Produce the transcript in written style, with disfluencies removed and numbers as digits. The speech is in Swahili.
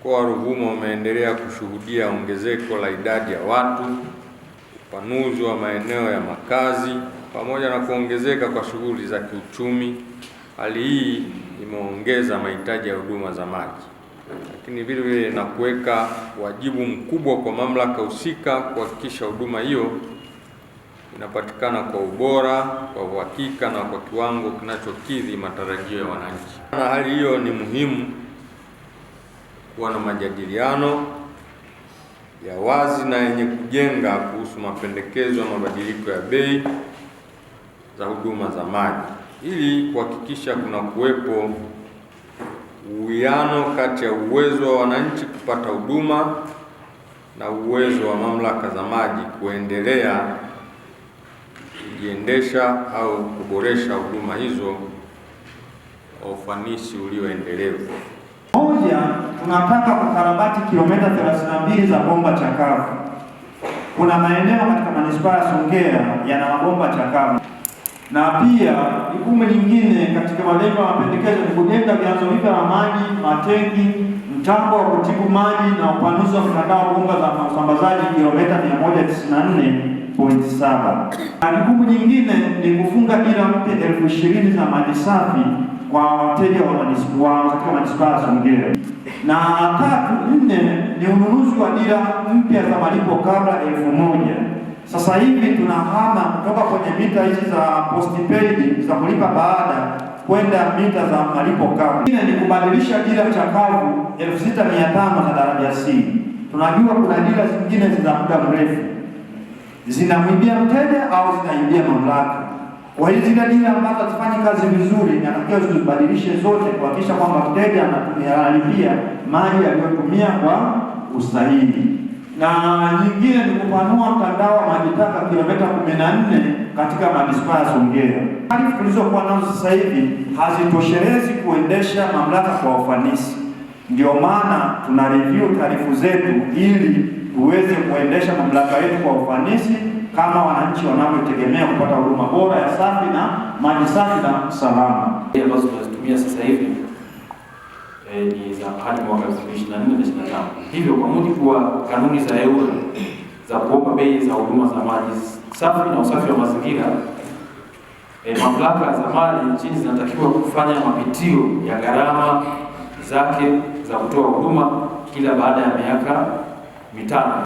Mkoa wa Ruvuma umeendelea kushuhudia ongezeko la idadi ya watu, upanuzi wa maeneo ya makazi pamoja na kuongezeka kwa shughuli za kiuchumi. Hali hii imeongeza mahitaji ya huduma za maji, lakini vile vile na kuweka wajibu mkubwa kwa mamlaka husika kuhakikisha huduma hiyo inapatikana kwa ubora, kwa uhakika na kwa kiwango kinachokidhi matarajio ya wananchi. Na hali hiyo ni muhimu kuwa na majadiliano ya wazi na yenye kujenga kuhusu mapendekezo ya mabadiliko ya bei za huduma za maji ili kuhakikisha kuna kuwepo uwiano kati ya uwezo wa wananchi kupata huduma na uwezo wa mamlaka za maji kuendelea kujiendesha au kuboresha huduma hizo kwa ufanisi ulioendelevu. Moja, tunataka kukarabati kilomita 32 za bomba chakavu. Kuna maeneo katika manispaa ya Songea yana mabomba chakavu. Na pia jukumu lingine katika malengo ya mapendekezo ni kujenga vyanzo vipya vya maji, matenki, mtambo wa kutibu maji na upanuzi wa mtandao wa bomba za usambazaji kilomita 194.7. Na jukumu lingine ni kufunga dira mpya 20,000 za maji safi kwa wateja wa manispaa ya Songea. Na nne ni ununuzi wa dira mpya za malipo kabla 1,000. Sasa hivi tunahama kutoka kwenye mita hizi za postpaid za kulipa baada kwenda mita za malipo kabla. Ni kubadilisha dira chakavu 6,500 za daraja C. Tunajua kuna dira zingine za muda mrefu zinamwibia mteja au zinaibia mamlaka. Kwa hiyo zile dira ambazo hazifanyi kazi vizuri inatakiwa zibadilishe zote kuhakikisha kwamba mteja analipia maji aliyotumia kwa usahihi. Na nyingine ni kupanua mtandao wa maji taka kilomita 14 katika manispaa ya Songea. Taarifa tulizokuwa nazo sasa hivi hazitoshelezi kuendesha mamlaka kwa ufanisi. Ndio maana tuna review taarifa zetu ili tuweze kuendesha mamlaka yetu kwa ufanisi kama wananchi wanavyotegemea kupata huduma bora ya safi na maji safi na salama. Ambazo tunazitumia sasa hivi ni za hadi mwaka 2024-2025. Hivyo kwa mujibu wa kanuni za EWURA za kuomba bei za huduma za maji safi na usafi wa mazingira, mamlaka za maji nchini zinatakiwa kufanya mapitio ya gharama zake za kutoa huduma kila baada ya miaka 5.